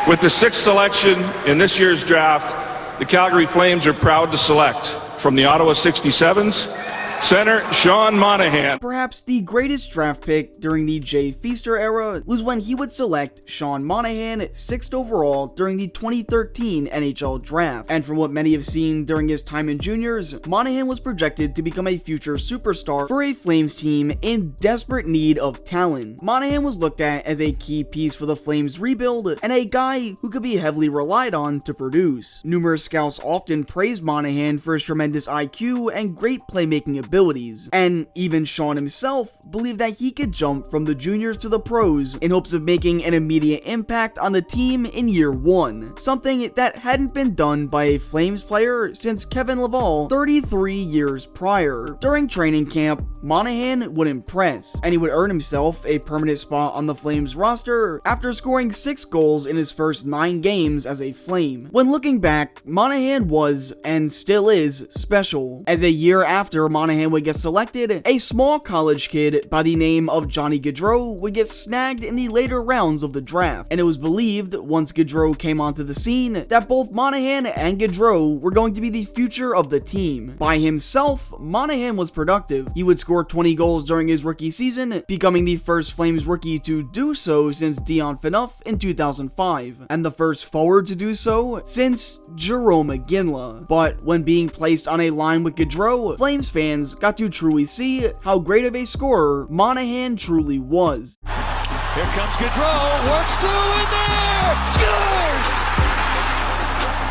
With the 6th selection in this year's draft, the Calgary Flames are proud to select from the Ottawa 67s, center Sean Monahan. Perhaps the greatest draft pick during the Jay Feaster era was when he would select Sean Monahan 6th overall during the 2013 NHL draft. And from what many have seen during his time in juniors, Monahan was projected to become a future superstar for a Flames team in desperate need of talent. Monahan was looked at as a key piece for the Flames rebuild and a guy who could be heavily relied on to produce. Numerous scouts often praised Monahan for his tremendous IQ and great playmaking abilities. And even Sean himself believed that he could jump from the juniors to the pros in hopes of making an immediate impact on the team in year 1, something that hadn't been done by a Flames player since Kevin Laval 33 years prior. During training camp, Monahan would impress, and he would earn himself a permanent spot on the Flames roster after scoring 6 goals in his first 9 games as a Flame. When looking back, Monahan was, and still is, special, as a year after Monahan would get selected, a small college kid by the name of Johnny Gaudreau would get snagged in the later rounds of the draft, and it was believed, once Gaudreau came onto the scene, that both Monahan and Gaudreau were going to be the future of the team. By himself, Monahan was productive. He would score 20 goals during his rookie season, becoming the first Flames rookie to do so since Dion Phaneuf in 2005, and the first forward to do so since Jerome Ugonna. But when being placed on a line with Gaudreau, Flames fans got to truly see how great of a scorer Monahan truly was. Here comes Gaudreau, works through in there, scores!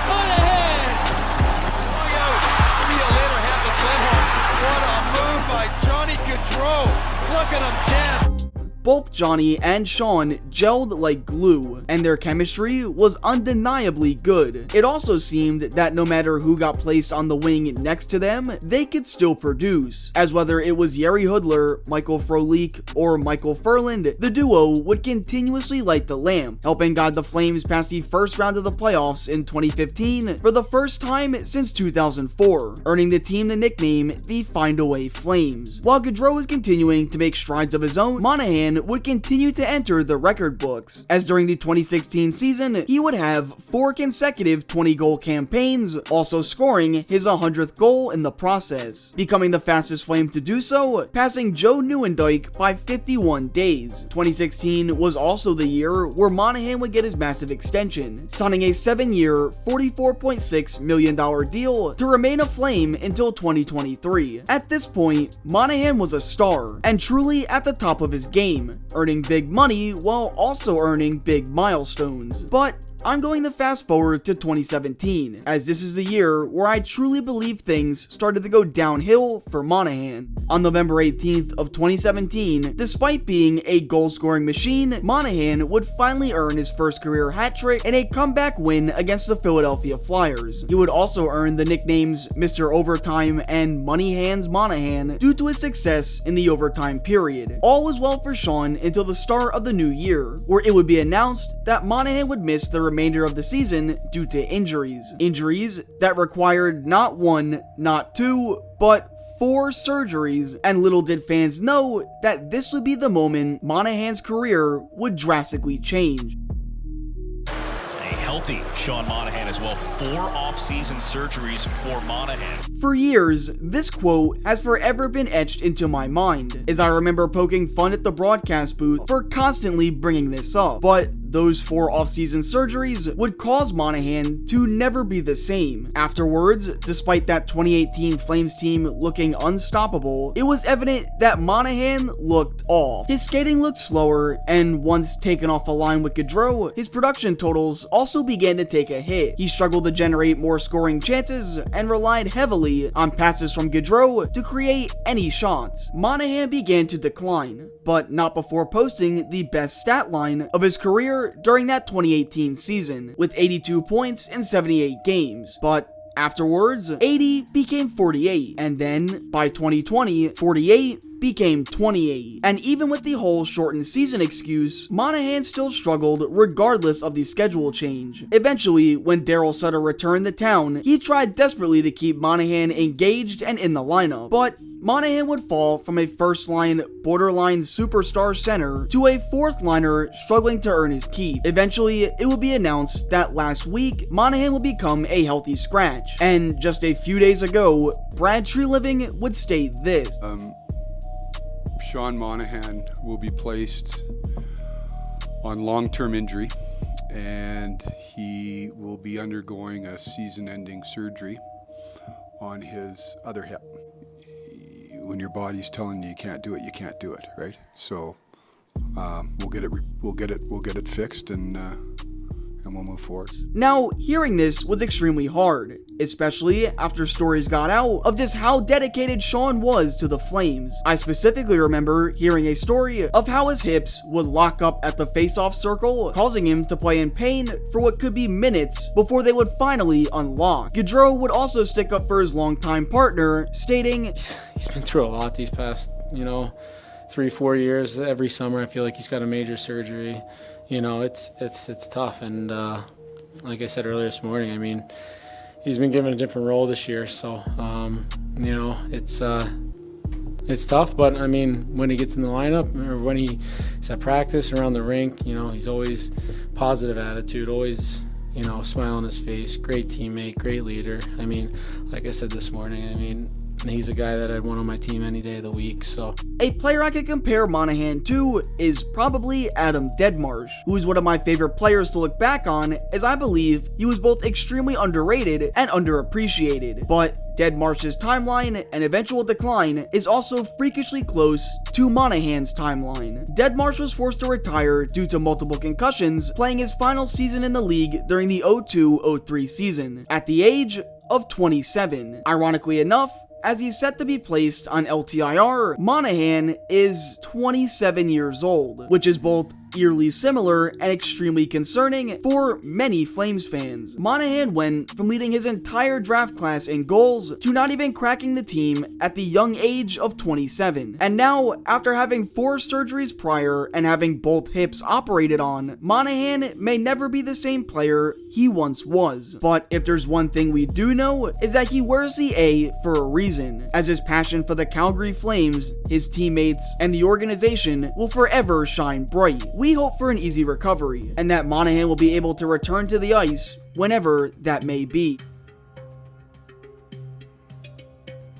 Monahan! Long out, see you later, Hampus Lindholm. What a move by Johnny Gaudreau. Look at him dance. Both Johnny and Sean gelled like glue, and their chemistry was undeniably good. It also seemed that no matter who got placed on the wing next to them, they could still produce, as whether it was Jari Hudler, Michael Frolik, or Michael Ferland, the duo would continuously light the lamp, helping guide the Flames past the first round of the playoffs in 2015 for the first time since 2004, earning the team the nickname the Find-A-Way Flames. While Gaudreau was continuing to make strides of his own, Monahan would continue to enter the record books, as during the 2016 season, he would have 4 consecutive 20-goal campaigns, also scoring his 100th goal in the process, becoming the fastest Flame to do so, passing Joe Nieuwendyk by 51 days. 2016 was also the year where Monahan would get his massive extension, signing a 7-year, $44.6 million deal to remain a Flame until 2023. At this point, Monahan was a star, and truly at the top of his game, earning big money while also earning big milestones. But I'm going to fast forward to 2017, as this is the year where I truly believe things started to go downhill for Monahan. On November 18th of 2017, despite being a goal-scoring machine, Monahan would finally earn his first career hat trick in a comeback win against the Philadelphia Flyers. He would also earn the nicknames Mr. Overtime and Money Hands Monahan due to his success in the overtime period. All was well for Sean until the start of the new year, where it would be announced that Monahan would miss the remainder of the season due to injuries. Injuries that required not 1, not 2, but 4 surgeries, and little did fans know that this would be the moment Monahan's career would drastically change. Healthy Sean Monahan as well. 4 off-season surgeries for Monahan. For years, this quote has forever been etched into my mind, as I remember poking fun at the broadcast booth for constantly bringing this up. But those 4 off-season surgeries would cause Monahan to never be the same. Afterwards, despite that 2018 Flames team looking unstoppable, it was evident that Monahan looked off. His skating looked slower, and once taken off a line with Gaudreau, his production totals also began to take a hit. He struggled to generate more scoring chances and relied heavily on passes from Gaudreau to create any shots. Monahan began to decline, but not before posting the best stat line of his career during that 2018 season, with 82 points in 78 games. But afterwards, 80 became 48, and then by 2020, 48 became 28. And even with the whole shortened season excuse, Monahan still struggled regardless of the schedule change. Eventually, when Daryl Sutter returned to town, he tried desperately to keep Monahan engaged and in the lineup, but Monahan would fall from a first-line, borderline superstar center to a fourth-liner struggling to earn his keep. Eventually, it would be announced that last week, Monahan would become a healthy scratch. And just a few days ago, Brad Treliving would state this. Sean Monahan will be placed on long-term injury, and he will be undergoing a season-ending surgery on his other hip. When your body's telling you you can't do it, you can't do it, right? So we'll get it fixed, and we'll move forward. Now, hearing this was extremely hard, especially after stories got out of just how dedicated Sean was to the Flames. I specifically remember hearing a story of how his hips would lock up at the face-off circle, causing him to play in pain for what could be minutes before they would finally unlock. Gaudreau would also stick up for his longtime partner, stating, He's been through a lot these past, 3-4 years. Every summer I feel like he's got a major surgery. It's tough, and like I said earlier this morning, I mean, he's been given a different role this year, so it's tough. But I mean, when he gets in the lineup or when he's at practice around the rink, he's always positive attitude, always smile on his face, great teammate, great leader. I mean, like I said this morning, he's a guy that I'd want on my team any day of the week, so. A player I could compare Monahan to is probably Adam Deadmarsh, who is one of my favorite players to look back on, as I believe he was both extremely underrated and underappreciated. But Deadmarsh's timeline and eventual decline is also freakishly close to Monahan's timeline. Deadmarsh was forced to retire due to multiple concussions, playing his final season in the league during the 02-03 season, at the age of 27. Ironically enough, as he's set to be placed on LTIR, Monahan is 27 years old, which is both eerily similar and extremely concerning for many Flames fans. Monahan went from leading his entire draft class in goals to not even cracking the team at the young age of 27. And now, after having 4 surgeries prior and having both hips operated on, Monahan may never be the same player he once was. But if there's one thing we do know, is that he wears the A for a reason, as his passion for the Calgary Flames, his teammates, and the organization will forever shine bright. We hope for an easy recovery, and that Monahan will be able to return to the ice whenever that may be.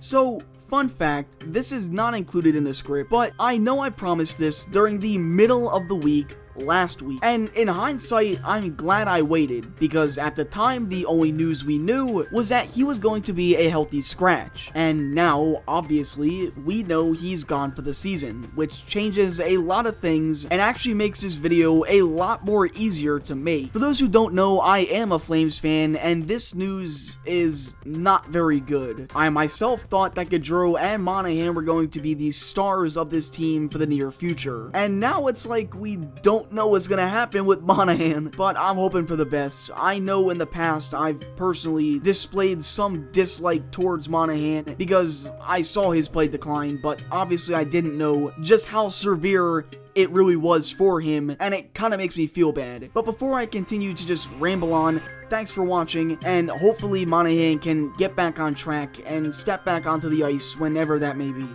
So, fun fact, this is not included in the script, but I know I promised this during the middle of the week last week, and in hindsight, I'm glad I waited, because at the time, the only news we knew was that he was going to be a healthy scratch, and now, obviously, we know he's gone for the season, which changes a lot of things and actually makes this video a lot more easier to make. For those who don't know, I am a Flames fan, and this news is not very good. I myself thought that Gaudreau and Monahan were going to be the stars of this team for the near future, and now it's like we don't know what's gonna happen with Monahan, but I'm hoping for the best. I know in the past I've personally displayed some dislike towards Monahan because I saw his play decline, but obviously I didn't know just how severe it really was for him, and it kind of makes me feel bad. But before I continue to just ramble on, thanks for watching, and hopefully Monahan can get back on track and step back onto the ice whenever that may be.